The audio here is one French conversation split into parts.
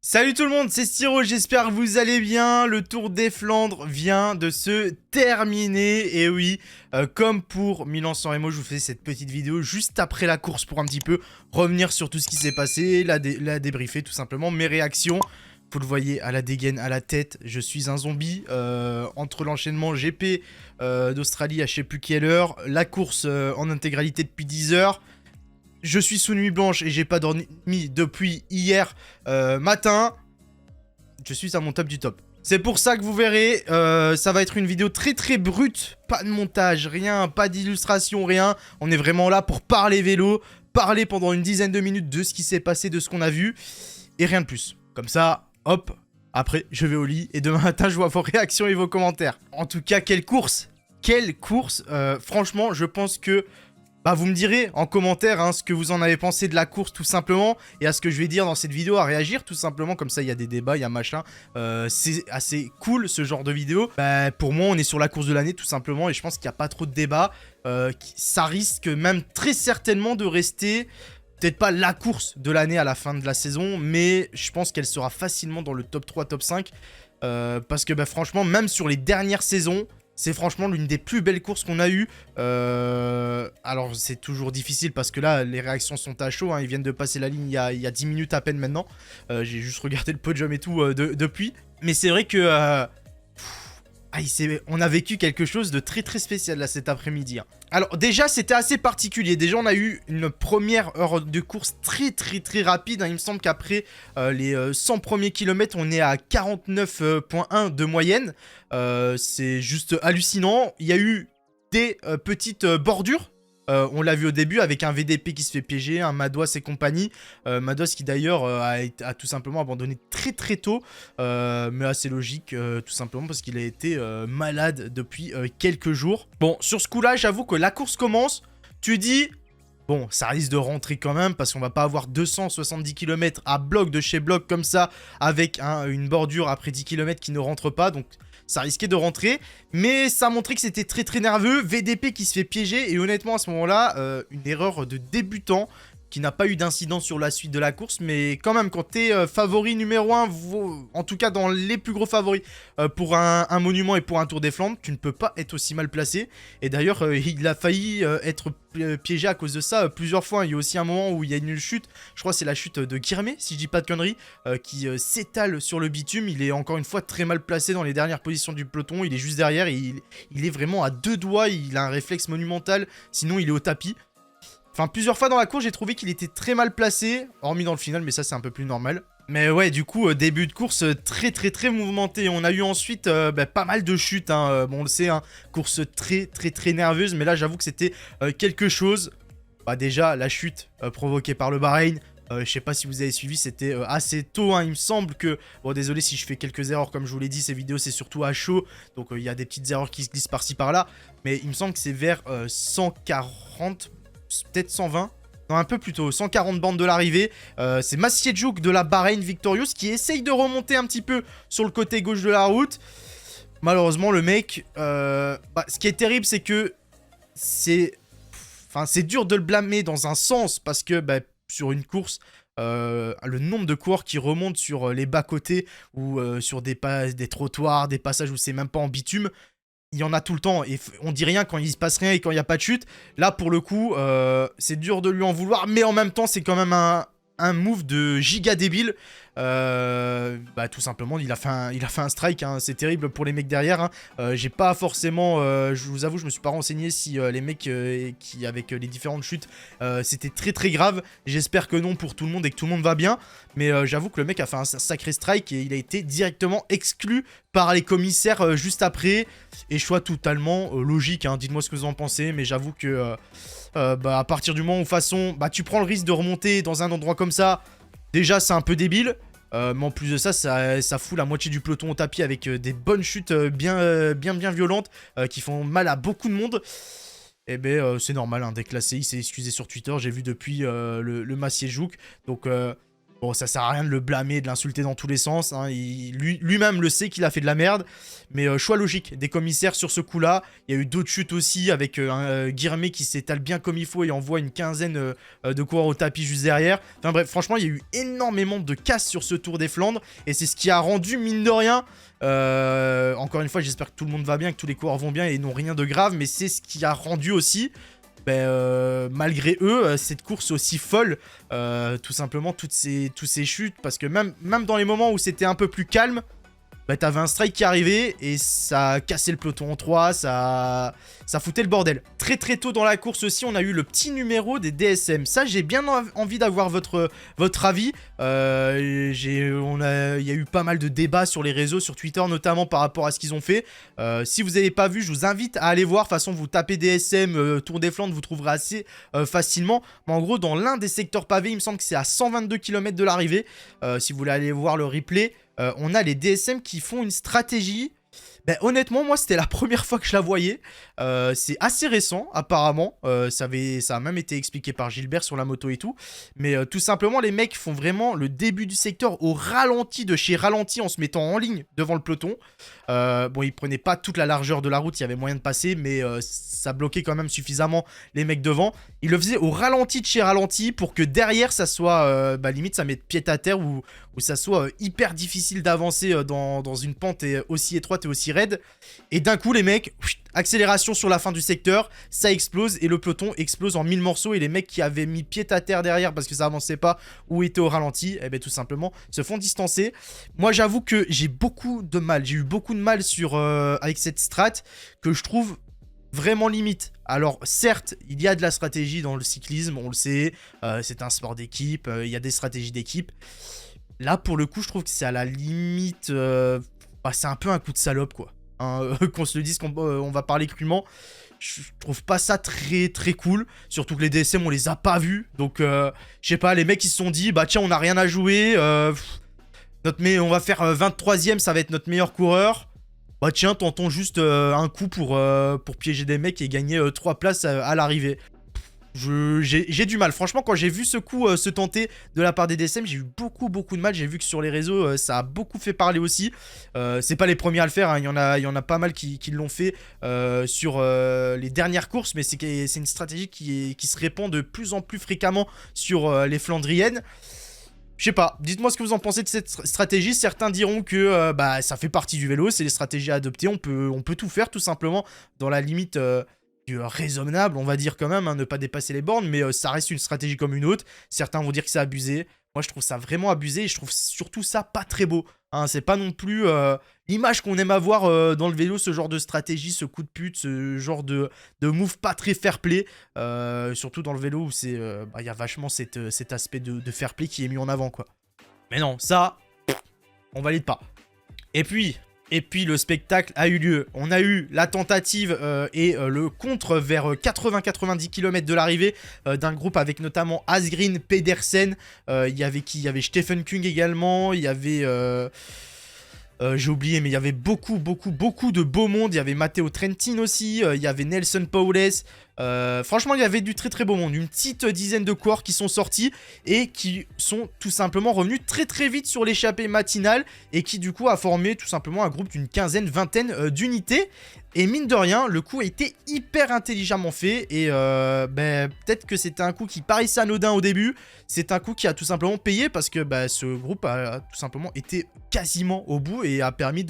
Salut tout le monde, c'est Styro, j'espère que vous allez bien. Le Tour des Flandres vient de se terminer. Et oui, comme pour Milan-San Remo, je vous fais cette petite vidéo juste après la course pour un petit peu revenir sur tout ce qui s'est passé, la débriefer tout simplement, mes réactions. Vous le voyez à la dégaine, à la tête, je suis un zombie. Entre l'enchaînement GP d'Australie à je sais plus quelle heure, la course en intégralité depuis 10 heures. Je suis sous nuit blanche et j'ai pas dormi depuis hier matin. Je suis à mon top du top. C'est pour ça que vous verrez, ça va être une vidéo très très brute. Pas de montage, rien, pas d'illustration, rien. On est vraiment là pour parler vélo, parler pendant une dizaine de minutes de ce qui s'est passé, de ce qu'on a vu. Et rien de plus. Comme ça, hop, après je vais au lit et demain matin je vois vos réactions et vos commentaires. En tout cas, quelle course! Quelle course! Franchement, je pense que... Bah vous me direz en commentaire ce que vous en avez pensé de la course tout simplement et à ce que je vais dire dans cette vidéo, à réagir tout simplement, comme ça il y a des débats, il y a machin, c'est assez cool ce genre de vidéo. Bah pour moi on est sur la course de l'année tout simplement et je pense qu'il n'y a pas trop de débat, ça risque même très certainement de rester, peut-être pas la course de l'année à la fin de la saison, mais je pense qu'elle sera facilement dans le top 3, top 5, parce que bah franchement même sur les dernières saisons, c'est franchement l'une des plus belles courses qu'on a eues. Alors, c'est toujours difficile parce que là, les réactions sont à chaud. Ils viennent de passer la ligne il y a 10 minutes à peine maintenant. J'ai juste regardé le podium et tout depuis. Mais c'est vrai que... on a vécu quelque chose de très très spécial là cet après-midi. Alors déjà c'était assez particulier, déjà on a eu une première heure de course très très très rapide. Il me semble qu'après les 100 premiers kilomètres on est à 49,1 de moyenne. C'est juste hallucinant. Il y a eu des petites bordures. On l'a vu au début avec un VDP qui se fait piéger, un Madouas et compagnie. Madouas qui d'ailleurs a tout simplement abandonné très très tôt, mais assez logique tout simplement parce qu'il a été malade depuis quelques jours. Bon, sur ce coup-là, j'avoue que la course commence, tu dis... Bon, ça risque de rentrer quand même parce qu'on va pas avoir 270 km à bloc de chez bloc comme ça avec une bordure après 10 km qui ne rentre pas, donc ça risquait de rentrer. Mais ça montrait que c'était très très nerveux, VDP qui se fait piéger et honnêtement à ce moment-là, une erreur de débutant qui n'a pas eu d'incident sur la suite de la course, mais quand même quand t'es favori numéro 1, en tout cas dans les plus gros favoris pour un monument et pour un Tour des Flandres, tu ne peux pas être aussi mal placé. Et d'ailleurs il a failli être piégé à cause de ça plusieurs fois. Il y a aussi un moment où il y a une chute, je crois que c'est la chute de Guilherme, si je dis pas de conneries, qui s'étale sur le bitume. Il est encore une fois très mal placé dans les dernières positions du peloton, il est juste derrière, et il est vraiment à deux doigts, il a un réflexe monumental, sinon il est au tapis. Enfin, plusieurs fois dans la course, j'ai trouvé qu'il était très mal placé, hormis dans le final, mais ça, c'est un peu plus normal. Mais ouais, du coup, début de course très très très mouvementé. On a eu ensuite pas mal de chutes, bon, on le sait, course très très très nerveuse, mais là, j'avoue que c'était quelque chose. Bah déjà, la chute provoquée par le Bahreïn, je sais pas si vous avez suivi, c'était assez tôt, il me semble que... Bon, désolé si je fais quelques erreurs, comme je vous l'ai dit, ces vidéos, c'est surtout à chaud, donc il y a des petites erreurs qui se glissent par-ci par-là, mais il me semble que c'est vers 140... peut-être 120, non un peu plus tôt, 140 bandes de l'arrivée. C'est Maciejczuk de la Bahreïn Victorious qui essaye de remonter un petit peu sur le côté gauche de la route. Malheureusement le mec, ce qui est terrible c'est que c'est dur de le blâmer dans un sens parce que sur une course, le nombre de coureurs qui remontent sur les bas-côtés ou sur des trottoirs, des passages où c'est même pas en bitume, il y en a tout le temps et on dit rien quand il se passe rien et quand il n'y a pas de chute. Là pour le coup c'est dur de lui en vouloir, mais en même temps c'est quand même un move de giga débile. Tout simplement il a fait un strike, c'est terrible pour les mecs derrière. J'ai pas forcément, je vous avoue je me suis pas renseigné si les mecs qui avec les différentes chutes c'était très très grave. J'espère que non pour tout le monde et que tout le monde va bien, mais j'avoue que le mec a fait un sacré strike et il a été directement exclu par les commissaires juste après. Et choix totalement logique, dites-moi ce que vous en pensez, mais j'avoue que à partir du moment où façon tu prends le risque de remonter dans un endroit comme ça, déjà c'est un peu débile, mais en plus de ça, ça fout la moitié du peloton au tapis avec des bonnes chutes bien violentes qui font mal à beaucoup de monde. Et c'est normal, déclassé, il s'est excusé sur Twitter, j'ai vu depuis le Maciejczuk, donc Bon, ça sert à rien de le blâmer, de l'insulter dans tous les sens. Hein. Lui-même le sait qu'il a fait de la merde. Mais choix logique des commissaires sur ce coup-là. Il y a eu d'autres chutes aussi avec un Guilhermet qui s'étale bien comme il faut et envoie une quinzaine de coureurs au tapis juste derrière. Enfin bref, franchement, il y a eu énormément de casse sur ce Tour des Flandres. Et c'est ce qui a rendu, mine de rien... encore une fois, j'espère que tout le monde va bien, que tous les coureurs vont bien et n'ont rien de grave. Mais c'est ce qui a rendu aussi... malgré eux, cette course aussi folle, tout simplement, toutes ces chutes, parce que même dans les moments où c'était un peu plus calme, t'avais un strike qui arrivait et ça a cassé le peloton en 3, ça foutait le bordel. Très très tôt dans la course aussi, on a eu le petit numéro des DSM. Ça, j'ai bien envie d'avoir votre avis. Il y a eu pas mal de débats sur les réseaux, sur Twitter notamment par rapport à ce qu'ils ont fait. Si vous n'avez pas vu, je vous invite à aller voir. De toute façon, vous tapez DSM, Tour des Flandres, vous trouverez assez facilement. Mais en gros, dans l'un des secteurs pavés, il me semble que c'est à 122 km de l'arrivée. Si vous voulez aller voir le replay, on a les DSM qui font une stratégie. Honnêtement, moi, c'était la première fois que je la voyais. C'est assez récent, apparemment. Ça a même été expliqué par Gilbert sur la moto et tout. Mais tout simplement, les mecs font vraiment le début du secteur au ralenti de chez ralenti en se mettant en ligne devant le peloton. Bon, ils prenaient pas toute la largeur de la route, il y avait moyen de passer, mais ça bloquait quand même suffisamment les mecs devant. Ils le faisaient au ralenti de chez ralenti pour que derrière, ça soit, limite, ça mette pied à terre ou ça soit hyper difficile d'avancer dans une pente aussi étroite et aussi raide. Et d'un coup, les mecs, accélération sur la fin du secteur, ça explose et le peloton explose en 1000 morceaux. Et les mecs qui avaient mis pied à terre derrière parce que ça avançait pas ou étaient au ralenti, tout simplement se font distancer. Moi, j'avoue que j'ai beaucoup de mal. J'ai eu beaucoup de mal avec cette strat que je trouve vraiment limite. Alors certes, il y a de la stratégie dans le cyclisme, on le sait, c'est un sport d'équipe, il y a des stratégies d'équipe. Là, pour le coup, je trouve que c'est à la limite... c'est un peu un coup de salope, quoi. Hein, qu'on se le dise, on va parler crûment. Je trouve pas ça très très cool. Surtout que les DSM, on les a pas vus. Donc, je sais pas, les mecs, ils se sont dit, tiens, on a rien à jouer. On va faire 23ème, ça va être notre meilleur coureur. Tiens, tentons juste un coup pour piéger des mecs et gagner 3 places à l'arrivée. J'ai du mal. Franchement, quand j'ai vu ce coup se tenter de la part des DSM, j'ai eu beaucoup de mal. J'ai vu que sur les réseaux, ça a beaucoup fait parler aussi. C'est pas les premiers à le faire, hein. Il y en a pas mal qui l'ont fait sur les dernières courses. Mais c'est une stratégie qui se répand de plus en plus fréquemment sur les Flandriennes. Je sais pas, dites-moi ce que vous en pensez de cette stratégie. Certains diront que ça fait partie du vélo, c'est les stratégies à adopter. On peut tout faire tout simplement dans la limite... du raisonnable, on va dire quand même, hein, ne pas dépasser les bornes, mais ça reste une stratégie comme une autre. Certains vont dire que c'est abusé. Moi, je trouve ça vraiment abusé et je trouve surtout ça pas très beau. Hein, c'est pas non plus l'image qu'on aime avoir dans le vélo, ce genre de stratégie, ce coup de pute, ce genre de move pas très fair-play. Surtout dans le vélo où y a vachement cet aspect de fair-play qui est mis en avant, quoi. Mais non, ça, on valide pas. Et puis le spectacle a eu lieu. On a eu la tentative et le contre vers 80-90 km de l'arrivée d'un groupe avec notamment Asgreen, Pedersen. Il y avait qui? Il y avait Stephen Kung également. Il y avait... j'ai oublié, mais il y avait beaucoup de beau monde. Il y avait Matteo Trentin aussi. Il y avait Nelson Powles. Franchement, il y avait du très beau monde. Une petite dizaine de coureurs qui sont sortis et qui sont tout simplement revenus très vite sur l'échappée matinale et qui du coup a formé tout simplement un groupe d'une vingtaine d'unités. Et mine de rien, le coup a été hyper intelligemment fait et peut-être que c'était un coup qui paraissait anodin au début. C'est un coup qui a tout simplement payé parce que ce groupe a tout simplement été quasiment au bout et a permis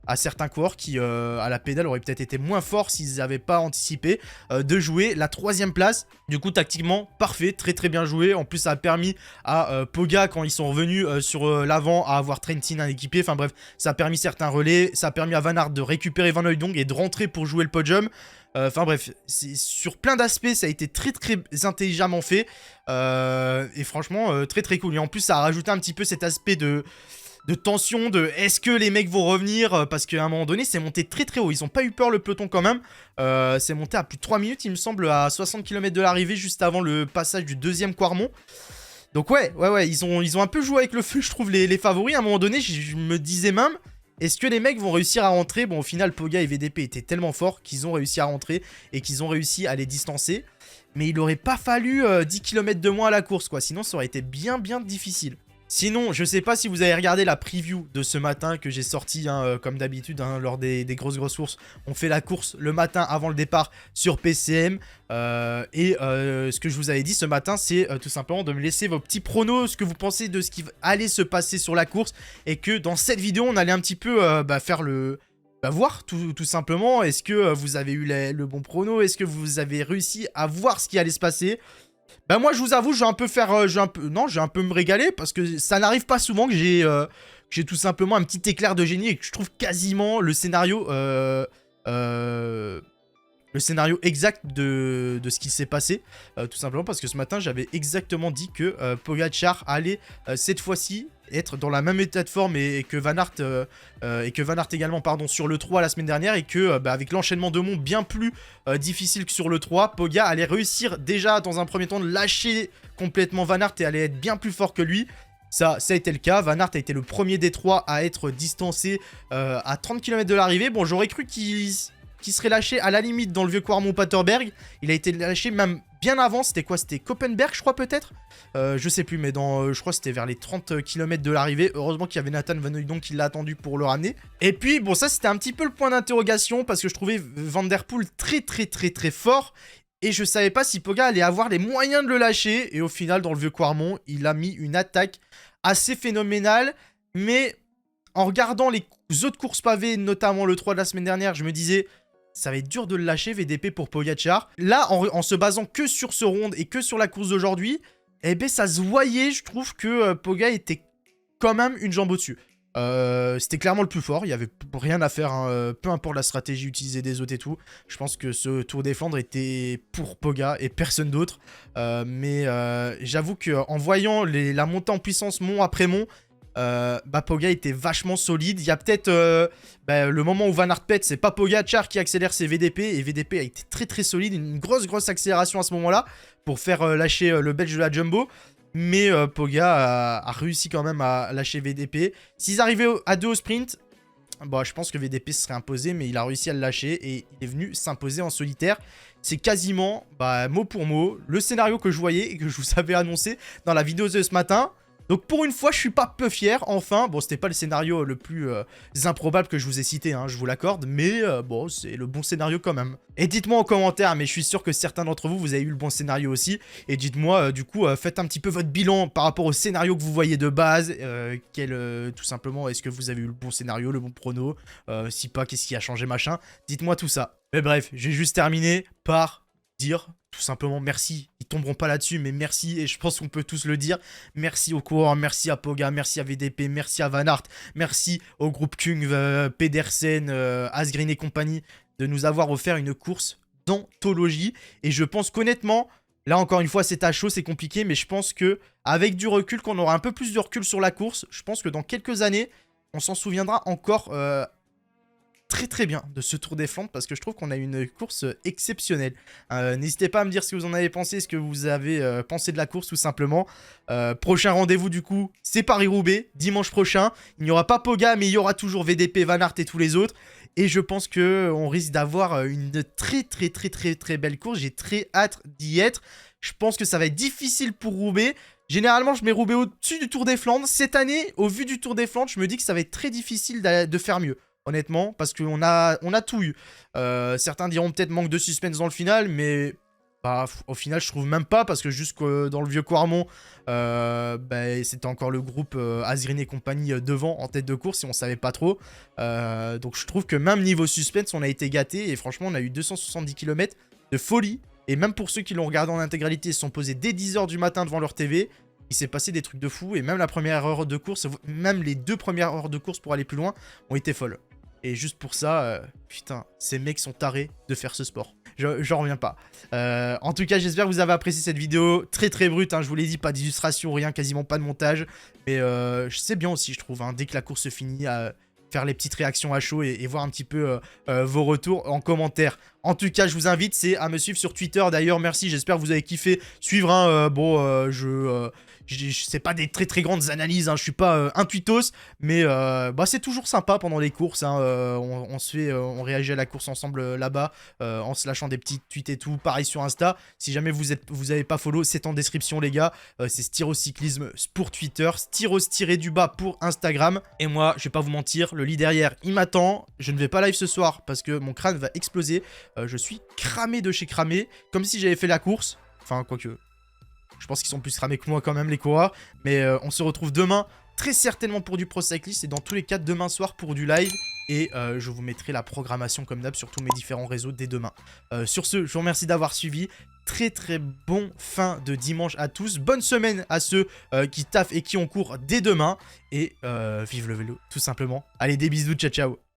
à certains coureurs qui, à la pédale, auraient peut-être été moins forts s'ils n'avaient pas anticipé, de jouer la 3ème place. Du coup, tactiquement, parfait, très bien joué. En plus, ça a permis à Poga, quand ils sont revenus sur l'avant, à avoir Trentin à équipier. Enfin bref, ça a permis certains relais. Ça a permis à Van Aert de récupérer Van Hooijdonk et de rentrer pour jouer le podium. Enfin bref, sur plein d'aspects, ça a été très intelligemment fait. Et franchement, très cool. Et en plus, ça a rajouté un petit peu cet aspect de tension, de est-ce que les mecs vont revenir, parce qu'à un moment donné c'est monté très haut, ils ont pas eu peur le peloton quand même, c'est monté à plus de 3 minutes il me semble, à 60 km de l'arrivée, juste avant le passage du 2ème Quarmont. Donc ouais, ils ont un peu joué avec le feu, je trouve, les favoris. À un moment donné, je me disais même, est-ce que les mecs vont réussir à rentrer? Bon, au final, Poga et VDP étaient tellement forts qu'ils ont réussi à rentrer et qu'ils ont réussi à les distancer. mais il aurait pas fallu 10 km de moins à la course, quoi. Sinon, ça aurait été bien difficile. Sinon, je sais pas si vous avez regardé la preview de ce matin que j'ai sorti, hein, comme d'habitude, hein, lors des grosses courses. On fait la course le matin avant le départ sur PCM. Ce que je vous avais dit ce matin, c'est tout simplement de me laisser vos petits pronos, ce que vous pensez de ce qui allait se passer sur la course. Et que dans cette vidéo, on allait un petit peu faire le... voir tout simplement, est-ce que vous avez eu le bon prono, est-ce que vous avez réussi à voir ce qui allait se passer. Bah moi je vous avoue, je vais un peu faire, je vais un peu me régaler parce que ça n'arrive pas souvent que j'ai tout simplement un petit éclair de génie et que je trouve quasiment le scénario exact de ce qui s'est passé, tout simplement parce que ce matin j'avais exactement dit que Pogacar allait cette fois-ci être dans la même état de forme et que Van Aert également, pardon, sur le 3 la semaine dernière, et que avec l'enchaînement de monts bien plus difficile que sur le 3, Poga allait réussir déjà dans un premier temps de lâcher complètement Van Aert et allait être bien plus fort que lui. Ça a été le cas. Van Aert a été le premier des trois à être distancé à 30 km de l'arrivée. Bon, j'aurais cru qu'il serait lâché à la limite dans le vieux Quarmont-Paterberg. Il a été lâché même bien avant. C'était quoi? C'était Koppenberg, je crois, peut-être, je sais plus, mais je crois que c'était vers les 30 km de l'arrivée. Heureusement qu'il y avait Nathan Van Hooydonk qui l'a attendu pour le ramener. Et puis, bon, ça, c'était un petit peu le point d'interrogation parce que je trouvais Van Der Poel très fort. Et je savais pas si Poga allait avoir les moyens de le lâcher. Et au final, dans le vieux Quarmont, il a mis une attaque assez phénoménale. Mais en regardant les autres courses pavées, notamment le 3 de la semaine dernière, je me disais... ça va être dur de le lâcher, VDP, pour Pogacar. Là, en se basant que sur ce round et que sur la course d'aujourd'hui, eh ben, ça se voyait, je trouve, que Poga était quand même une jambe au-dessus. C'était clairement le plus fort, il n'y avait rien à faire, hein, peu importe la stratégie utilisée des autres et tout. Je pense que ce Tour des Flandres était pour Poga et personne d'autre. Mais j'avoue qu'en voyant la montée en puissance mont après mont, Poga était vachement solide. Il y a peut-être le moment où Van Aert pète, c'est pas Pogacar qui accélère ses VDP, et VDP a été très solide, une grosse accélération à ce moment-là pour faire lâcher le Belge de la Jumbo. Mais Poga a réussi quand même à lâcher VDP. S'ils arrivaient à 2 au sprint, je pense que VDP se serait imposé, mais il a réussi à le lâcher et il est venu s'imposer en solitaire. C'est quasiment, mot pour mot, le scénario que je voyais et que je vous avais annoncé dans la vidéo de ce matin. Donc pour une fois, je suis pas peu fier, enfin. Bon, c'était pas le scénario le plus improbable que je vous ai cité, hein, je vous l'accorde. Mais bon, c'est le bon scénario quand même. Et dites-moi en commentaire, mais je suis sûr que certains d'entre vous, vous avez eu le bon scénario aussi. Et dites-moi, du coup, faites un petit peu votre bilan par rapport au scénario que vous voyez de base. Tout simplement, est-ce que vous avez eu le bon scénario, le bon prono? Si pas, qu'est-ce qui a changé, machin? Dites-moi tout ça. Mais bref, j'ai juste terminé par dire... tout simplement merci, ils tomberont pas là-dessus, mais merci, et je pense qu'on peut tous le dire. Merci aux coureurs, merci à Poga, merci à VDP, merci à Van Aert, merci au groupe Kung, Pedersen, Asgreen et compagnie, de nous avoir offert une course d'anthologie. Et je pense qu'honnêtement, là encore une fois c'est à chaud, c'est compliqué, mais je pense que avec du recul, qu'on aura un peu plus de recul sur la course, je pense que dans quelques années, on s'en souviendra encore... très bien de ce Tour des Flandres, parce que je trouve qu'on a une course exceptionnelle. N'hésitez pas à me dire ce que vous en avez pensé, ce que vous avez pensé de la course tout simplement. Prochain rendez-vous du coup, c'est Paris-Roubaix, dimanche prochain. Il n'y aura pas Poga, mais il y aura toujours VDP, Van Aert et tous les autres. Et je pense qu'on risque d'avoir une très belle course. J'ai très hâte d'y être. Je pense que ça va être difficile pour Roubaix. Généralement, je mets Roubaix au-dessus du Tour des Flandres. Cette année, au vu du Tour des Flandres, je me dis que ça va être très difficile de faire mieux. Honnêtement, parce qu'on a tout eu. Certains diront peut-être manque de suspense dans le final, mais au final, je trouve même pas, parce que jusque dans le vieux Quarmont, c'était encore le groupe Asgreen et compagnie devant, en tête de course, et on savait pas trop. Donc je trouve que même niveau suspense, on a été gâtés, et franchement, on a eu 270 km de folie. Et même pour ceux qui l'ont regardé en intégralité, ils se sont posés dès 10 h du matin devant leur TV. Il s'est passé des trucs de fou, et même la première heure de course, même les 2 premières heures de course pour aller plus loin, ont été folles. Et juste pour ça, putain, ces mecs sont tarés de faire ce sport. J'en reviens pas. En tout cas, j'espère que vous avez apprécié cette vidéo. Très brute, hein, je vous l'ai dit, pas d'illustration, rien, quasiment pas de montage. Mais c'est bien aussi, je trouve, hein, dès que la course se finit, à faire les petites réactions à chaud et voir un petit peu vos retours en commentaire. En tout cas, je vous invite à me suivre sur Twitter. D'ailleurs, merci, j'espère que vous avez kiffé suivre. Hein, C'est pas des très très grandes analyses, hein, je suis pas un tweetos, mais bah, c'est toujours sympa pendant les courses, hein, on réagit à la course ensemble là-bas, en se lâchant des petits tweets et tout, pareil sur Insta. Si jamais vous avez pas follow, c'est en description les gars, c'est Styros Cyclisme pour Twitter, Styros-du-bas pour Instagram, et moi je vais pas vous mentir, le lit derrière il m'attend, je ne vais pas live ce soir parce que mon crâne va exploser, je suis cramé de chez cramé, comme si j'avais fait la course, enfin quoique... Je pense qu'ils sont plus cramés que moi quand même les coureurs. Mais on se retrouve demain très certainement pour du Pro Cyclist. Et dans tous les cas demain soir pour du live. Et je vous mettrai la programmation comme d'hab sur tous mes différents réseaux dès demain. Sur ce, je vous remercie d'avoir suivi. Très très bon fin de dimanche à tous. Bonne semaine à ceux qui taffent et qui ont cours dès demain. Et vive le vélo tout simplement. Allez, des bisous, ciao ciao.